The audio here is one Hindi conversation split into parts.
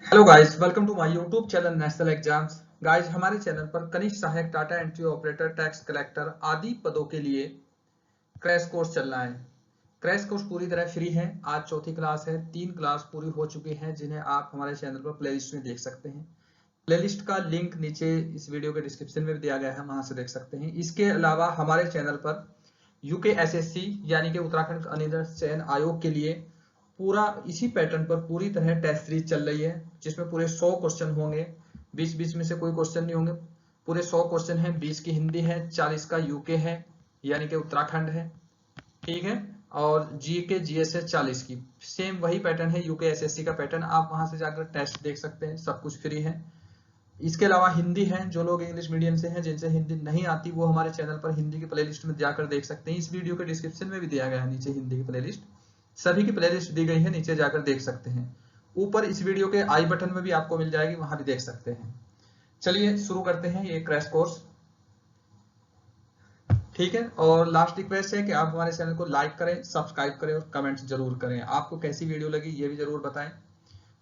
Hello guys, welcome to my YouTube channel national exams. Guys, हमारे चैनल पर कनिष्ठ सहायक, data entry operator, tax collector आदि पदों के लिए क्रैश कोर्स चल रहा है। क्रैश कोर्स पूरी तरह फ्री है। आज चौथी क्लास है, 3 क्लास पूरी हो चुकी हैं जिन्हें आप हमारे चैनल पर प्लेलिस्ट में देख सकते हैं। प्लेलिस्ट का लिंक नीचे इस वीडियो के डिस्क्रिप्शन में भी दिया गया है, वहां से देख सकते हैं। इसके अलावा हमारे चैनल पर UKSSC यानी कि उत्तराखंड अनिर्दिष्ट चयन आयोग के लिए पूरा इसी पैटर्न पर पूरी तरह टेस्ट सीरीज चल रही है, जिसमें पूरे 100 क्वेश्चन होंगे। 20-20 में से कोई क्वेश्चन नहीं होंगे, पूरे 100 क्वेश्चन हैं। 20 की हिंदी है, 40 का यूके है यानी कि उत्तराखंड है, ठीक है। और जीके जीएस है 40 की। सेम वही पैटर्न है, UKSSC का पैटर्न। आप वहां से जाकर टेस्ट देख सकते हैं, सब कुछ फ्री है। इसके अलावा हिंदी है, जो लोग इंग्लिश मीडियम से हैं, जिनसे हिंदी नहीं आती, वो हमारे चैनल पर हिंदी की प्लेलिस्ट में जाकर देख सकते हैं। इस वीडियो के डिस्क्रिप्शन में भी दिया गया है नीचे हिंदी की प्लेलिस्ट, सभी की प्लेलिस्ट दी गई है, नीचे जाकर देख सकते हैं। ऊपर इस वीडियो के आई बटन में भी आपको मिल जाएगी, वहां भी देख सकते हैं। चलिए शुरू करते हैं ये क्रैश कोर्स, ठीक है। और लास्ट रिक्वेस्ट है कि आप हमारे चैनल को लाइक करें, सब्सक्राइब करें और कमेंट्स जरूर करें। आपको कैसी वीडियो लगी ये भी जरूर बताएं,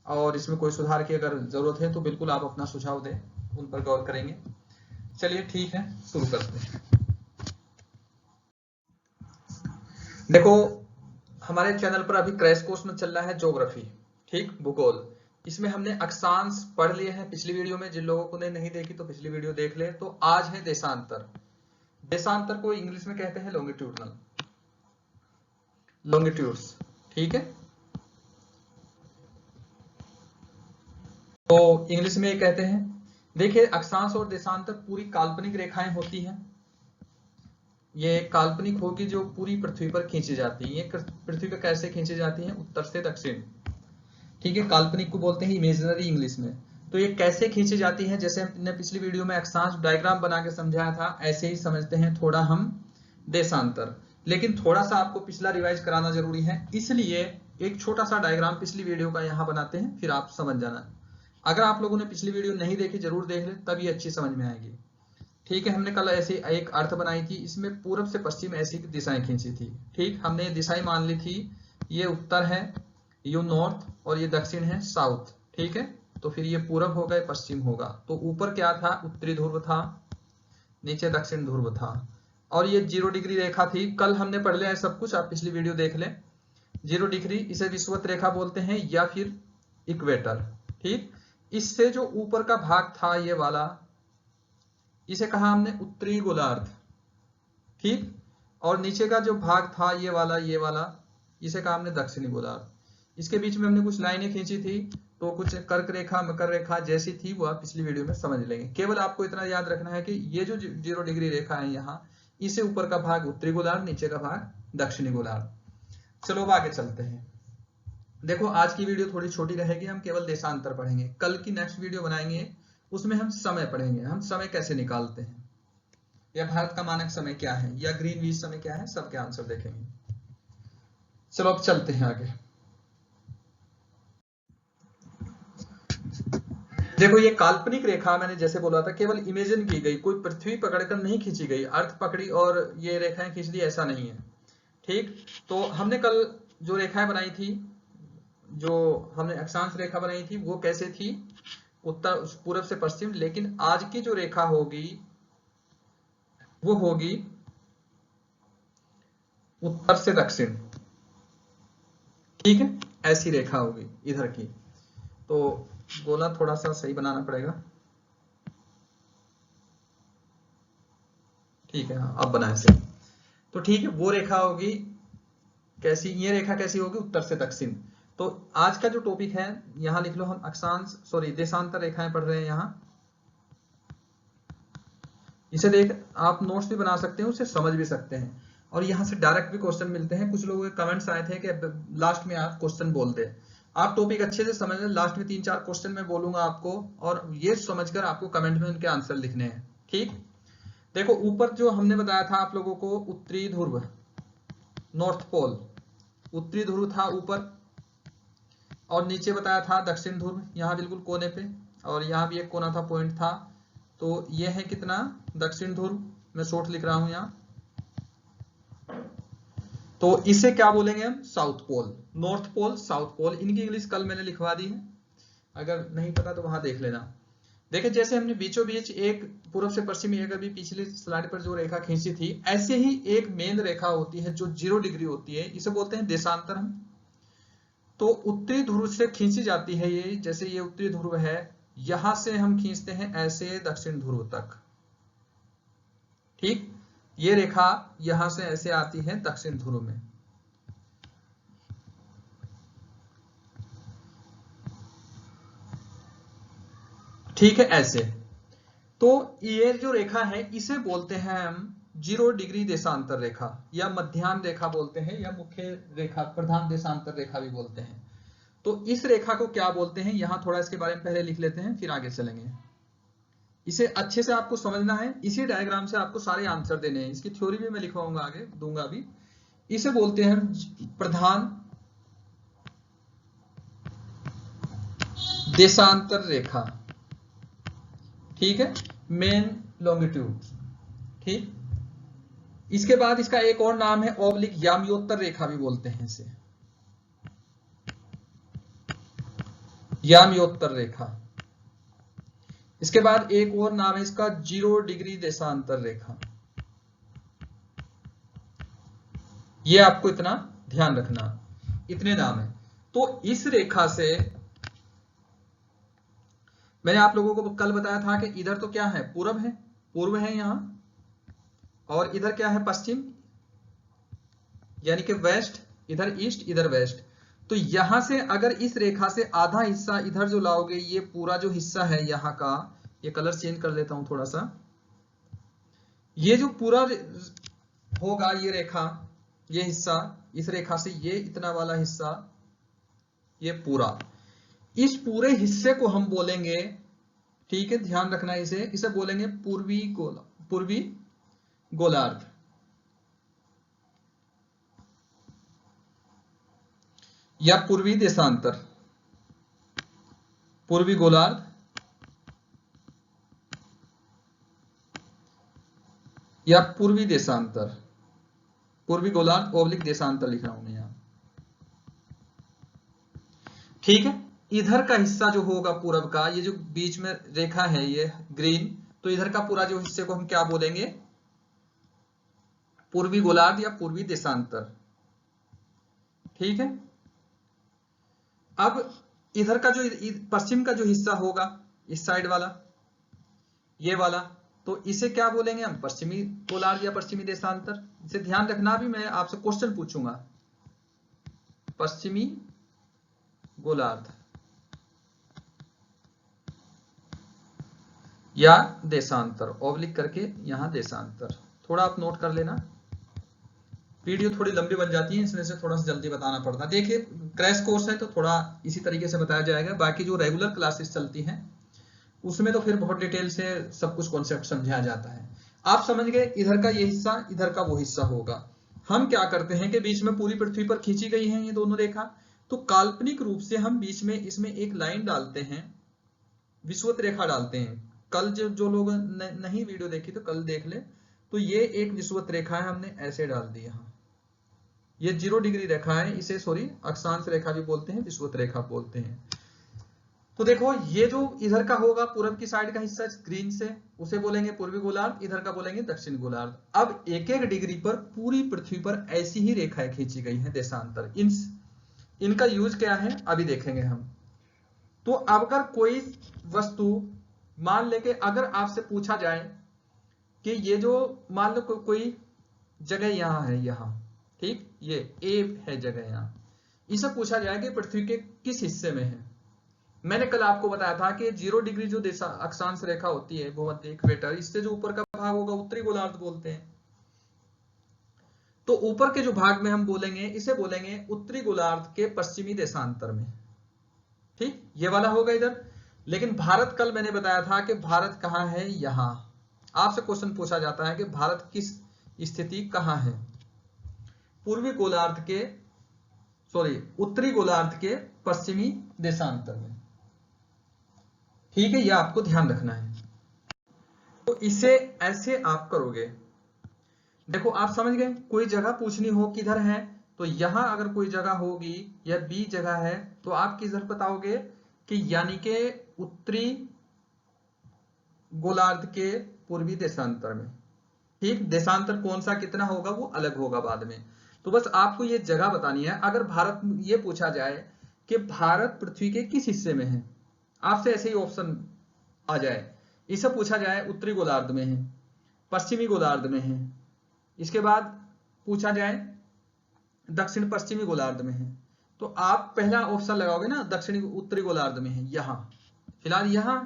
और इसमें कोई सुधार की अगर जरूरत है तो बिल्कुल आप अपना सुझाव दें, उन पर गौर करेंगे। चलिए ठीक है, शुरू करते हैं। देखो, हमारे चैनल पर अभी क्रैश कोर्स में चल रहा है ज्योग्राफी, ठीक, भूगोल। इसमें हमने अक्षांश पढ़ लिए हैं पिछली वीडियो में। जिन लोगों को ने नहीं देखी तो पिछली वीडियो देख ले। तो आज है देशांतर। देशांतर को इंग्लिश में कहते हैं लॉन्गिट्यूडनल, लॉन्गिट्यूड्स, ठीक है। तो इंग्लिश में ये कहते हैं। देखिए, अक्षांश और देशांतर पूरी काल्पनिक रेखाएं होती हैं। ये काल्पनिक होगी जो पूरी पृथ्वी पर खींची जाती है। ये पृथ्वी पर कैसे खींची जाती है? उत्तर से दक्षिण, ठीक है। काल्पनिक को बोलते हैं इमेजिनरी इंग्लिश में। तो ये कैसे खींची जाती है? जैसे हमने पिछली वीडियो में अक्षांश डायग्राम बना के समझाया था, ऐसे ही समझते हैं थोड़ा हम देशांतर। लेकिन थोड़ा सा आपको पिछला रिवाइज कराना जरूरी है, इसलिए एक छोटा सा डायग्राम पिछली वीडियो का यहाँ बनाते हैं, फिर आप समझ जाना। अगर आप लोगों ने पिछली वीडियो नहीं देखी, जरूर देख ले, तभी अच्छी समझ में आएगी, ठीक है। हमने कल ऐसी एक अर्थ बनाई थी, इसमें पूरब से पश्चिम ऐसी दिशाएं खींची थी, ठीक। हमने दिशाएं मान ली थी, ये उत्तर है, ये नॉर्थ, और ये दक्षिण है, साउथ, ठीक है। तो फिर ये पूरब होगा, ये पश्चिम होगा। तो ऊपर क्या था? उत्तरी ध्रुव था, नीचे दक्षिण ध्रुव था, और ये 0 डिग्री रेखा थी। कल हमने पढ़ लिया है सब कुछ, आप पिछली वीडियो देख लें। 0 डिग्री, इसे विषुवत रेखा बोलते हैं या फिर इक्वेटर, ठीक। इससे जो ऊपर का भाग था ये वाला, इसे कहा हमने उत्तरी गोलार्ध, ठीक। और नीचे का जो भाग था ये वाला, इसे कहा हमने दक्षिणी गोलार्ध। इसके बीच में हमने कुछ लाइनें खींची थी, तो कुछ कर्क रेखा, मकर रेखा जैसी थी, वो आप पिछली वीडियो में समझ लेंगे। केवल आपको इतना याद रखना है कि ये जो 0 डिग्री रेखा है यहाँ, इसे ऊपर का भाग उत्तरी गोलार्ध, नीचे का भाग दक्षिणी गोलार्ध। चलो अब आगे चलते हैं। देखो, आज की वीडियो थोड़ी छोटी रहेगी, हम केवल देशांतर पढ़ेंगे। कल की नेक्स्ट वीडियो बनाएंगे, उसमें हम समय पढ़ेंगे, हम समय कैसे निकालते हैं, या भारत का मानक समय क्या है, या ग्रीनविच समय क्या है, सबके आंसर देखेंगे। चलो अब चलते हैं आगे। देखो, ये काल्पनिक रेखा मैंने जैसे बोला था, केवल इमेजिन की गई, कोई पृथ्वी पकड़कर नहीं खींची गई, अर्थ पकड़ी और ये रेखाएं खींच दी, ऐसा नहीं है, ठीक। तो हमने कल जो रेखाएं बनाई थी, जो हमने अक्षांश रेखा बनाई थी, वो कैसे थी? उत्तर पूरब से पश्चिम। लेकिन आज की जो रेखा होगी वो होगी उत्तर से दक्षिण, ठीक है। ऐसी रेखा होगी इधर की। तो गोला थोड़ा सा सही बनाना पड़ेगा, ठीक है। हाँ, अब बनाए सही। तो ठीक है, वो रेखा होगी कैसी? ये रेखा कैसी होगी? उत्तर से दक्षिण। तो आज का जो टॉपिक है, यहां लिख लो, हम अक्षांश देशांतर रेखाएं पढ़ रहे हैं यहाँ। इसे देख आप नोट्स भी बना सकते हैं, उसे समझ भी सकते हैं, और यहाँ से डायरेक्ट भी क्वेश्चन मिलते हैं। कुछ लोगों के कमेंट्स आए थे कि लास्ट में आप क्वेश्चन बोल दे। आप टॉपिक अच्छे से समझ लें, लास्ट में 3-4 क्वेश्चन मैं बोलूंगा आपको, और ये समझकर आपको कमेंट में उनके आंसर लिखने हैं, ठीक। देखो, ऊपर जो हमने बताया था आप लोगों को, उत्तरी ध्रुव, नॉर्थ पोल, उत्तरी ध्रुव था ऊपर, और नीचे बताया था दक्षिण ध्रुव, यहाँ बिल्कुल कोने पे, और यहाँ भी एक कोना था, पॉइंट था। तो ये है कितना? दक्षिण ध्रुव, मैं शॉर्ट लिख रहा हूं यहाँ। तो इसे क्या बोलेंगे हम? South pole. North pole, south pole, इनकी इंग्लिश कल मैंने लिखवा दी है। अगर नहीं पता तो वहां देख लेना। देखिए जैसे हमने बीचों बीच एक पूर्व से पश्चिमी एक अभी पिछली स्लाइड पर जो रेखा खींची थी, ऐसे ही एक मेन रेखा होती है जो 0 डिग्री होती है, इसे बोलते हैं देशांतर हम। तो उत्तरी ध्रुव से खींची जाती है ये, जैसे ये उत्तरी ध्रुव है, यहां से हम खींचते हैं ऐसे दक्षिण ध्रुव तक। ठीक, ये रेखा यहां से ऐसे आती है दक्षिण ध्रुव में। ठीक है, ऐसे। तो ये जो रेखा है इसे बोलते हैं हम 0 डिग्री देशांतर रेखा, या मध्याह्न रेखा बोलते हैं, या मुख्य रेखा, प्रधान देशांतर रेखा भी बोलते हैं। तो इस रेखा को क्या बोलते हैं, यहां थोड़ा इसके बारे में पहले लिख लेते हैं, फिर आगे चलेंगे। इसे अच्छे से आपको समझना है, इसी डायग्राम से आपको सारे आंसर देने हैं। इसकी थ्योरी भी मैं लिखवाऊंगा, आगे दूंगा भी। इसे बोलते हैं प्रधान देशांतर रेखा। ठीक है, मेन लॉन्गिट्यूड। ठीक, इसके बाद इसका एक और नाम है ऑब्लिक याम्योत्तर रेखा भी बोलते हैं इसे, याम्योत्तर रेखा। इसके बाद एक और नाम है इसका 0 डिग्री देशांतर रेखा। ये आपको इतना ध्यान रखना, इतने नाम है। तो इस रेखा से मैंने आप लोगों को कल बताया था कि इधर तो क्या है, पूर्व है यहां, और इधर क्या है, पश्चिम, यानी कि वेस्ट, इधर ईस्ट, इधर वेस्ट। तो यहां से अगर इस रेखा से आधा हिस्सा इधर जो लाओगे, ये पूरा जो हिस्सा है यहां का, ये कलर चेंज कर देता हूं थोड़ा सा, ये जो पूरा होगा, ये रेखा, ये हिस्सा, इस रेखा से ये इतना वाला हिस्सा, ये पूरा, इस पूरे हिस्से को हम बोलेंगे, ठीक है, ध्यान रखना, इसे बोलेंगे पूर्वी गोलार्ध, या पूर्वी देशांतर, पूर्वी गोलार्ध, या पूर्वी देशांतर, पूर्वी गोलार्ध ऑब्लिक देशांतर लिख रहा हूं मैं यहां। ठीक है, इधर का हिस्सा जो होगा पूरब का, ये जो बीच में रेखा है ये ग्रीन, तो इधर का पूरा जो हिस्से को हम क्या बोलेंगे, पूर्वी गोलार्ध या पूर्वी देशांतर। ठीक है, अब इधर का जो पश्चिम का जो हिस्सा होगा, इस साइड वाला, ये वाला, तो इसे क्या बोलेंगे हम, पश्चिमी गोलार्ध या पश्चिमी देशांतर। इसे ध्यान रखना, भी मैं आपसे क्वेश्चन पूछूंगा, पश्चिमी गोलार्ध या देशांतर, ऑब्लिक करके यहां देशांतर, थोड़ा आप नोट कर लेना। वीडियो थोड़ी लंबी बन जाती है, इसलिए से थोड़ा सा जल्दी बताना पड़ता है। देखिए क्रैश कोर्स है तो थोड़ा इसी तरीके से बताया जाएगा, बाकी जो रेगुलर क्लासेस चलती हैं उसमें तो फिर बहुत डिटेल से सब कुछ कॉन्सेप्ट समझाया जाता है। आप समझ गए, इधर का ये हिस्सा, इधर का वो हिस्सा होगा। हम क्या करते हैं कि बीच में पूरी पृथ्वी पर खींची गई है ये दोनों रेखा, तो काल्पनिक रूप से हम बीच में इसमें एक लाइन डालते हैं, विषुवत रेखा डालते हैं। कल जो लोग नहीं वीडियो देखी तो कल देख ले, तो ये एक विषुवत रेखा है, हमने ऐसे डाल दी यहां। ये 0 डिग्री रेखा है, इसे सॉरी अक्षांश रेखा भी बोलते हैं, विषुवत रेखा बोलते हैं। तो देखो ये जो इधर का होगा पूरब की साइड का हिस्सा ग्रीन से, उसे बोलेंगे पूर्वी गोलार्ध, इधर का बोलेंगे दक्षिण गोलार्ध। अब एक एक डिग्री पर पूरी पृथ्वी पर ऐसी ही रेखाएं खींची गई हैं देशांतर। इनका यूज क्या है अभी देखेंगे हम। तो अगर कोई वस्तु, मान लेके अगर आपसे पूछा जाए कि ये जो, मान लो कोई जगह यहां है, यहां, ठीक, ये ए है जगह यहां, इसे पूछा जाए कि पृथ्वी के किस हिस्से में है। मैंने कल आपको बताया था कि 0 डिग्री जो अक्षांश रेखा होती है, भूमध्य इक्वेटर, इससे जो ऊपर का भाग होगा उत्तरी गोलार्ध बोलते हैं। तो ऊपर के जो भाग में हम बोलेंगे, इसे बोलेंगे उत्तरी गोलार्ध के पश्चिमी देशांतर में। ठीक, ये वाला होगा इधर। लेकिन भारत, कल मैंने बताया था कि भारत कहां है, यहां। आपसे क्वेश्चन पूछा जाता है कि भारत किस स्थिति कहां है, पूर्वी गोलार्ध के, सॉरी उत्तरी गोलार्ध के पश्चिमी देशांतर में। ठीक है, यह आपको ध्यान रखना है। तो इसे ऐसे आप करोगे, देखो आप समझ गए। कोई जगह पूछनी हो किधर है, तो यहां अगर कोई जगह होगी या बी जगह है, तो आप किधर बताओगे, कि यानी कि उत्तरी गोलार्ध के पूर्वी देशांतर में। ठीक, देशांतर कौन सा कितना होगा वो अलग होगा बाद में। तो बस आपको ये जगह बतानी है। अगर भारत, ये पूछा जाए कि भारत पृथ्वी के किस हिस्से में है, आपसे ऐसे ही ऑप्शन आ जाए, इसे पूछा जाए उत्तरी गोलार्ध में है, पश्चिमी गोलार्ध में है, इसके बाद पूछा जाए दक्षिण पश्चिमी गोलार्ध में है, तो आप पहला ऑप्शन लगाओगे ना, दक्षिणी उत्तरी गोलार्ध में है। यहां फिलहाल यहां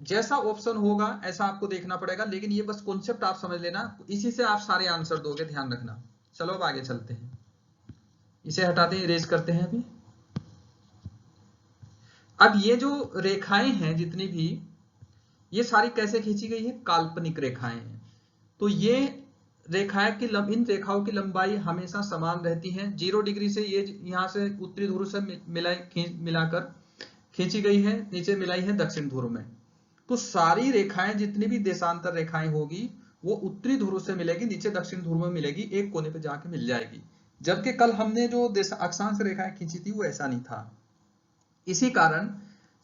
जैसा ऑप्शन होगा ऐसा आपको देखना पड़ेगा, लेकिन ये बस कॉन्सेप्ट आप समझ लेना, इसी से आप सारे आंसर दोगे, ध्यान रखना। चलो अब आगे चलते हैं, इसे हटाते हैं, इरेज करते हैं अभी। अब ये जो रेखाएं हैं जितनी भी, ये सारी कैसे खींची गई है, काल्पनिक रेखाएं हैं। तो ये रेखाएं की इन रेखाओं की लंबाई हमेशा समान रहती है। 0 डिग्री से ये यहां से उत्तरी ध्रुव से मिलाकर खींची गई है, नीचे मिलाई है दक्षिण ध्रुव में। तो सारी रेखाएं जितनी भी देशांतर रेखाएं होगी वो उत्तरी ध्रुव से मिलेगी, नीचे दक्षिण ध्रुव में मिलेगी, एक कोने पे जाके मिल जाएगी। जबकि कल हमने जो अक्षांश रेखाएं खींची थी वो ऐसा नहीं था। इसी कारण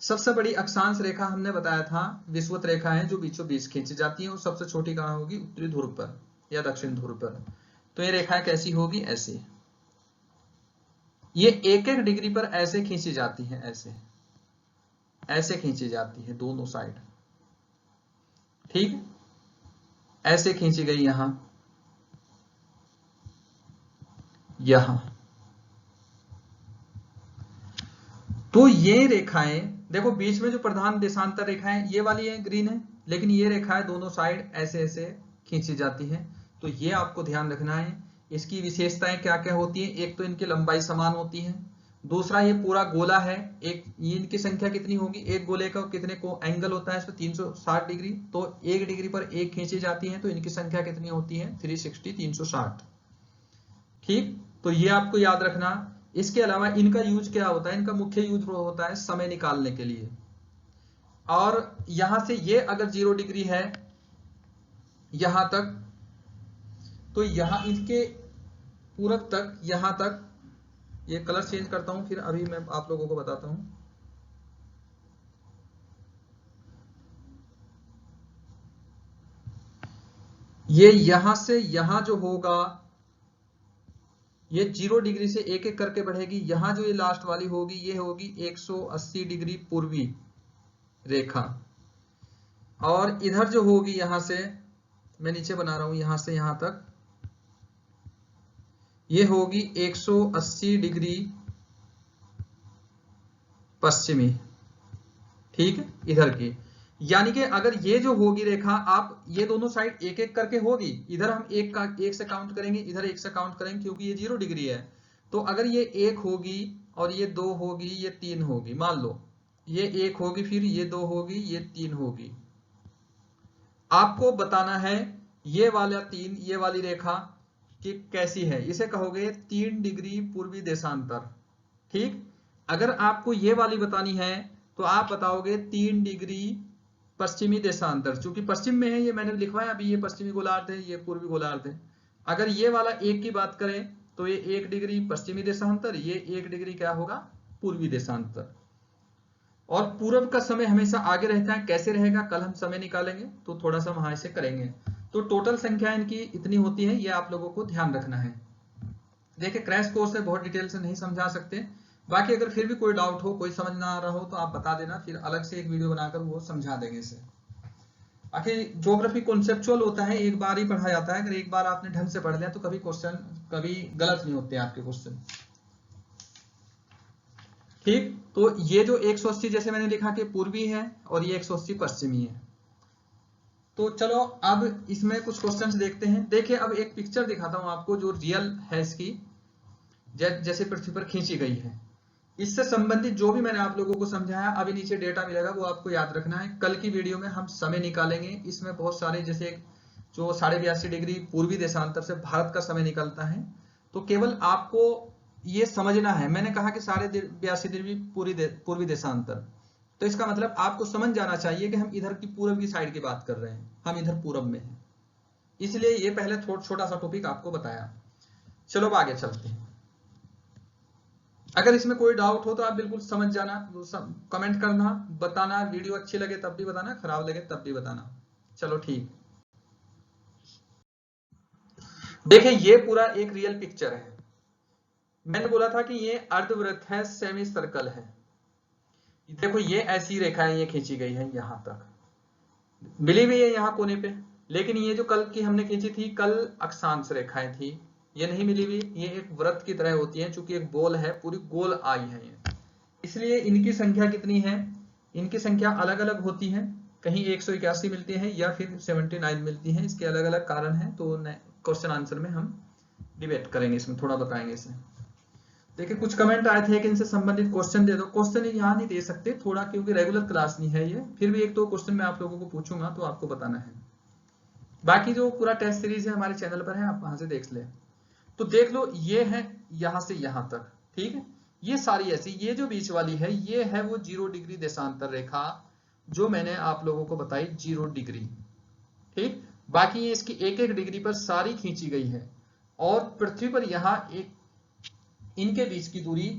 सबसे बड़ी अक्षांश रेखा हमने बताया था विषुवत रेखा है, जो बीचों बीच खींची जाती है, और सबसे छोटी कहां होगी, उत्तरी ध्रुव पर या दक्षिण ध्रुव पर। तो ये रेखाएं कैसी होगी, ऐसी। ये 1-1 डिग्री पर ऐसे खींची जाती है, ऐसे ऐसे खींची जाती है दोनों साइड। ठीक, ऐसे खींची गई यहां, यहां। तो ये रेखाएं देखो, बीच में जो प्रधान देशांतर रेखाएं ये वाली है, ग्रीन है, लेकिन ये रेखाएं दोनों साइड ऐसे ऐसे खींची जाती है। तो ये आपको ध्यान रखना है। इसकी विशेषताएं क्या क्या होती है, एक तो इनकी लंबाई समान होती है, दूसरा ये पूरा गोला है, एक ये इनकी संख्या कितनी होगी, एक गोले का कितने को एंगल होता है इसमें 360 डिग्री, तो 1 डिग्री पर एक खींची जाती है, तो इनकी संख्या कितनी होती है 360, 360। ठीक, तो ये आपको याद रखना। इसके अलावा इनका यूज क्या होता है, इनका मुख्य यूज होता है समय निकालने के लिए। और यहां से ये अगर 0 डिग्री है यहां तक, तो यहां इसके पूरब तक, यहां तक, ये कलर चेंज करता हूं फिर अभी मैं आप लोगों को बताता हूं। ये यहां से यहां जो होगा, ये 0 डिग्री से एक एक करके बढ़ेगी। यहां जो ये लास्ट वाली होगी, ये होगी 180 डिग्री पूर्वी रेखा। और इधर जो होगी, यहां से मैं नीचे बना रहा हूं, यहां से यहां तक, ये होगी 180 डिग्री पश्चिमी। ठीक है, इधर की। यानी कि अगर ये जो होगी रेखा, आप ये दोनों साइड एक एक करके होगी, इधर हम एक से काउंट करेंगे, इधर 1 से काउंट करेंगे, क्योंकि ये 0 डिग्री है। तो अगर ये 1 होगी और ये 2 होगी, ये 3 होगी, मान लो ये 1 होगी, फिर ये 2 होगी, ये 3 होगी। आपको बताना है ये वाला 3, ये वाली रेखा कि कैसी है, इसे कहोगे 3 डिग्री पूर्वी देशांतर। ठीक, अगर आपको ये वाली बतानी है तो आप बताओगे 3 डिग्री पश्चिमी देशांतर। चूंकि पश्चिम में है, ये मैंने लिखवाया अभी, ये पश्चिमी गोलार्ध है, ये पूर्वी गोलार्ध है। अगर ये वाला 1 की बात करें तो ये 1 डिग्री पश्चिमी देशांतर, ये 1 डिग्री क्या होगा, पूर्वी देशांतर। और पूर्व का समय हमेशा आगे रहता है, कैसे रहेगा कल हम समय निकालेंगे तो थोड़ा सा वहां से करेंगे। तो टोटल संख्या इनकी इतनी होती है, ये आप लोगों को ध्यान रखना है। देखिए क्रैश कोर्स है, बहुत डिटेल से नहीं समझा सकते, बाकी अगर फिर भी कोई डाउट हो, कोई समझ ना आ रहा हो तो आप बता देना, फिर अलग से एक वीडियो बनाकर वो समझा देंगे इसे। बाकी ज्योग्राफी कॉन्सेप्चुअल होता है, एक बार ही पढ़ा जाता है, अगर एक बार आपने ढंग से पढ़ लिया तो कभी क्वेश्चन कभी गलत नहीं होते आपके क्वेश्चन। ठीक, तो ये जो 180 जैसे मैंने लिखा कि पूर्वी है और ये 180 पश्चिमी है। तो चलो अब इसमें कुछ क्वेश्चंस देखते हैं। देखिए अब एक पिक्चर दिखाता हूं आपको जो रियल है इसकी, जैसे पृथ्वी पर खींची गई है। इससे संबंधित जो भी मैंने आप लोगों को समझाया, अभी नीचे डेटा मिलेगा वो आपको याद रखना है। कल की वीडियो में हम समय निकालेंगे, इसमें बहुत सारे, जैसे जो 82.5 डिग्री पूर्वी देशांतर से भारत का समय निकलता है, तो केवल आपको ये समझना है। मैंने कहा कि 82.5 डिग्री पूर्वी देशांतर, तो इसका मतलब आपको समझ जाना चाहिए कि हम इधर की पूर्व की साइड की बात कर रहे हैं, हम इधर पूर्व में हैं, इसलिए ये पहले छोटा सा टॉपिक आपको बताया। चलो अब आगे चलते हैं। अगर इसमें कोई डाउट हो तो आप बिल्कुल समझ जाना, कमेंट करना, बताना। वीडियो अच्छी लगे तब भी बताना, खराब लगे तब भी बताना। चलो ठीक। देखिए ये पूरा एक रियल पिक्चर है। मैंने बोला था कि ये अर्धवृत्त है, सेमी सर्कल है। देखो ये ऐसी रेखाएं ये खींची गई है यहां तक, मिली हुई है यहाँ कोने पे। लेकिन ये जो कल की हमने खींची थी, कल अक्षांश रेखाएं थी, ये नहीं मिली हुई। ये एक वृत्त की तरह होती है, चूंकि एक बॉल है, पूरी गोल आई है ये, इसलिए इनकी संख्या कितनी है, इनकी संख्या अलग अलग होती है। कहीं 181 मिलती है या फिर 79 मिलती है, इसके अलग अलग कारण है। तो क्वेश्चन आंसर में हम डिबेट करेंगे, इसमें थोड़ा बताएंगे इसे। देखिए कुछ कमेंट आए थे कि इनसे संबंधित क्वेश्चन दे दो। क्वेश्चन यहाँ नहीं दे सकते थोड़ा, क्योंकि रेगुलर क्लास नहीं है ये। फिर भी एक दो क्वेश्चन मैं आप लोगों को पूछूंगा तो आपको बताना है। बाकी जो पूरा टेस्ट सीरीज है हमारे चैनल पर है, आप वहां से देख ले। तो देख लो ये है यहां से यहां तक, ठीक है। ये सारी ऐसी, ये जो बीच वाली है ये है वो 0 डिग्री देशांतर रेखा जो मैंने आप लोगों को बताई, 0 डिग्री, ठीक। बाकी ये इसकी एक एक डिग्री पर सारी खींची गई है। और पृथ्वी पर यहाँ एक इनके बीच की दूरी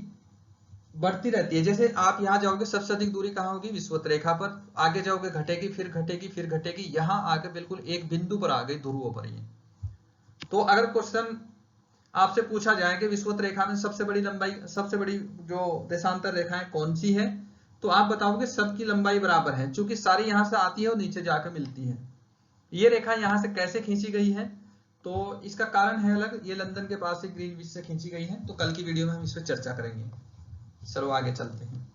बढ़ती रहती है। जैसे आप यहाँ जाओगे सबसे अधिक दूरी कहाँ होगी, विषुवत रेखा पर। आगे जाओगे घटेगी, फिर घटेगी, फिर घटेगी, यहाँ आके बिल्कुल एक बिंदु पर आ गई, ध्रुवों पर ये। तो अगर क्वेश्चन आपसे पूछा जाए कि विषुवत रेखा में सबसे बड़ी लंबाई, सबसे बड़ी जो देशांतर रेखाएं कौन सी है, तो आप बताओगे सबकी लंबाई बराबर है, क्योंकि सारी यहां से आती है और नीचे जाकर मिलती है। ये रेखा यहां से कैसे खींची गई है, तो इसका कारण है अलग। ये लंदन के पास से ग्रीनविच से खींची गई है। तो कल की वीडियो में हम इस पर चर्चा करेंगे। चलो आगे चलते हैं।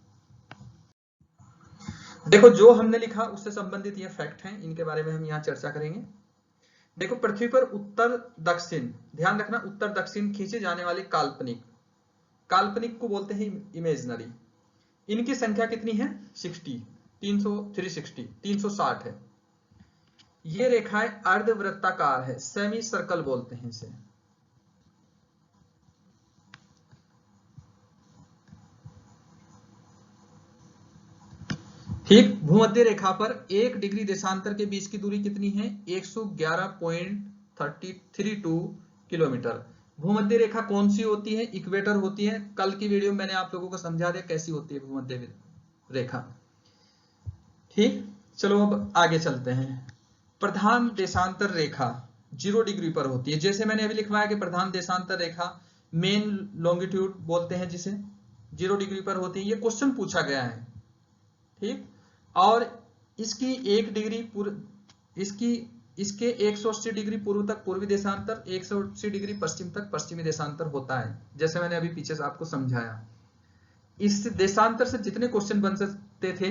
देखो जो हमने लिखा उससे संबंधित ये फैक्ट हैं, इनके बारे में हम यहाँ चर्चा करेंगे। देखो पृथ्वी पर उत्तर दक्षिण, ध्यान रखना, उत्तर दक्षिण खींचे जाने वाली काल्पनिक, काल्पनिक को बोलते हैं इमेजनरी, इनकी संख्या कितनी है, 60, 360 है। ये रेखाएं अर्धवृत्ताकार है, सेमी सर्कल बोलते हैं इसे। ठीक। भूमध्य रेखा पर 1 डिग्री देशांतर के बीच की दूरी कितनी है, 111.32 किलोमीटर। भूमध्य रेखा कौन सी होती है, इक्वेटर होती है। कल की वीडियो में मैंने आप लोगों को समझा दिया कैसी होती है भूमध्य रेखा, ठीक। चलो अब आगे चलते हैं। प्रधान देशांतर रेखा 0 डिग्री पर होती है। जैसे मैंने अभी लिखवाया कि प्रधान देशांतर रेखा, मेन लॉन्गिट्यूड बोलते हैं जिसे, 0 डिग्री पर होती है। ये क्वेश्चन पूछा गया है, ठीक। और इसकी 1 डिग्री इसके 180 डिग्री पूर्व तक पूर्वी देशांतर, 180 डिग्री पश्चिम तक पश्चिमी देशांतर होता है, जैसे मैंने अभी पीछे से आपको समझाया। इस देशांतर से जितने क्वेश्चन बन सकते थे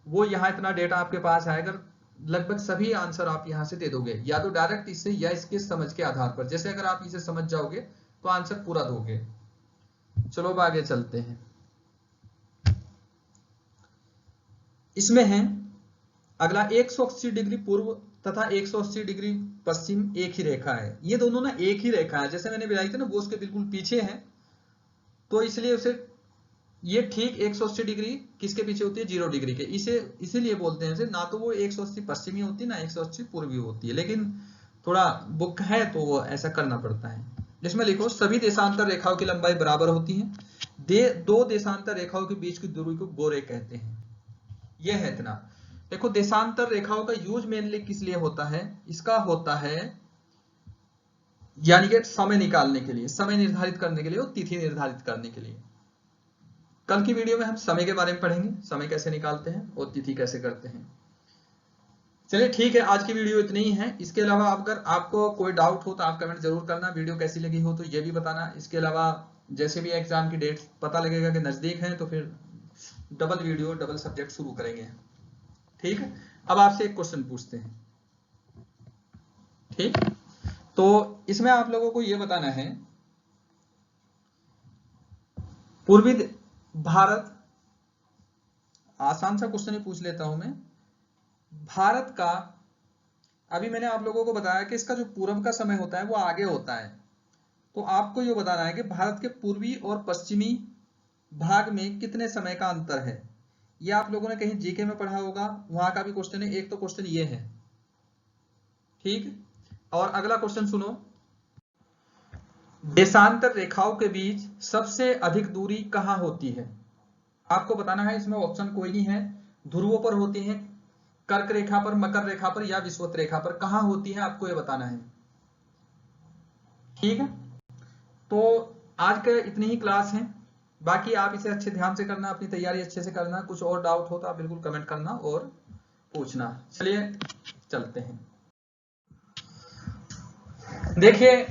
वो यहाँ इतना डेटा आपके पास आएगा, लगभग सभी आंसर आप यहाँ से दे दोगे, या तो डायरेक्ट इससे या इसके समझ के आधार पर। जैसे अगर आप इसे समझ जाओगे तो आंसर पूरा दोगे। चलो अब आगे चलते हैं। इसमें है अगला 180 डिग्री पूर्व तथा 180 डिग्री पश्चिम एक ही रेखा है। ये दोनों ना एक ही रेखा है, जैसे मैंने बताई थी ना, वो उसके बिल्कुल पीछे है, तो इसलिए उसे ये ठीक 180 डिग्री किसके पीछे होती है, 0 डिग्री के। इसे इसीलिए बोलते हैं इसे, ना तो वो 180 पश्चिमी होती है ना 180 पूर्वी होती है, लेकिन थोड़ा बुक है तो वो ऐसा करना पड़ता है। इसमें लिखो सभी देशांतर रेखाओं की लंबाई बराबर होती है। दो देशांतर रेखाओं के बीच की दूरी को गोरे कहते हैं। यह है इतना। देखो देशांतर रेखाओं का यूज मेनली किस लिए होता है, इसका होता है यानी कि समय निकालने के लिए, समय निर्धारित करने के लिए और तिथि निर्धारित करने के लिए। कल की वीडियो में हम समय के बारे में पढ़ेंगे, समय कैसे निकालते हैं और तिथि कैसे करते हैं। चलिए ठीक है, आज की वीडियो इतनी ही है। इसके अलावा अगर आपको कोई डाउट हो तो आप कमेंट जरूर करना, वीडियो कैसी लगी हो तो ये भी बताना। इसके अलावा जैसे भी एग्जाम की डेट पता लगेगा कि नजदीक है तो फिर डबल वीडियो डबल सब्जेक्ट शुरू करेंगे, ठीक है। अब आपसे एक क्वेश्चन पूछते हैं, ठीक। तो इसमें आप लोगों को यह बताना है, पूर्वी भारत, आसान सा क्वेश्चन ही पूछ लेता हूं मैं। भारत का, अभी मैंने आप लोगों को बताया कि इसका जो पूर्व का समय होता है वो आगे होता है, तो आपको ये बताना है कि भारत के पूर्वी और पश्चिमी भाग में कितने समय का अंतर है। ये आप लोगों ने कहीं जीके में पढ़ा होगा, वहां का भी क्वेश्चन है। एक तो क्वेश्चन ये है, ठीक। और अगला क्वेश्चन सुनो, देशांतर रेखाओं के बीच सबसे अधिक दूरी कहां होती है? आपको बताना है। इसमें ऑप्शन कोई नहीं है। ध्रुवों पर होती है, कर्क रेखा पर, मकर रेखा पर या विषुवत रेखा पर, कहां होती है आपको ये बताना है। ठीक है, तो आज का इतनी ही क्लास है। बाकी आप इसे अच्छे ध्यान से करना, अपनी तैयारी अच्छे से करना। कुछ और डाउट हो तो आप बिल्कुल कमेंट करना और पूछना। चलिए चलते हैं। देखिए,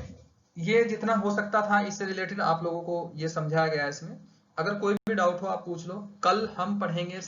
ये जितना हो सकता था इससे रिलेटेड आप लोगों को ये समझाया गया है। इसमें अगर कोई भी डाउट हो आप पूछ लो। कल हम पढ़ेंगे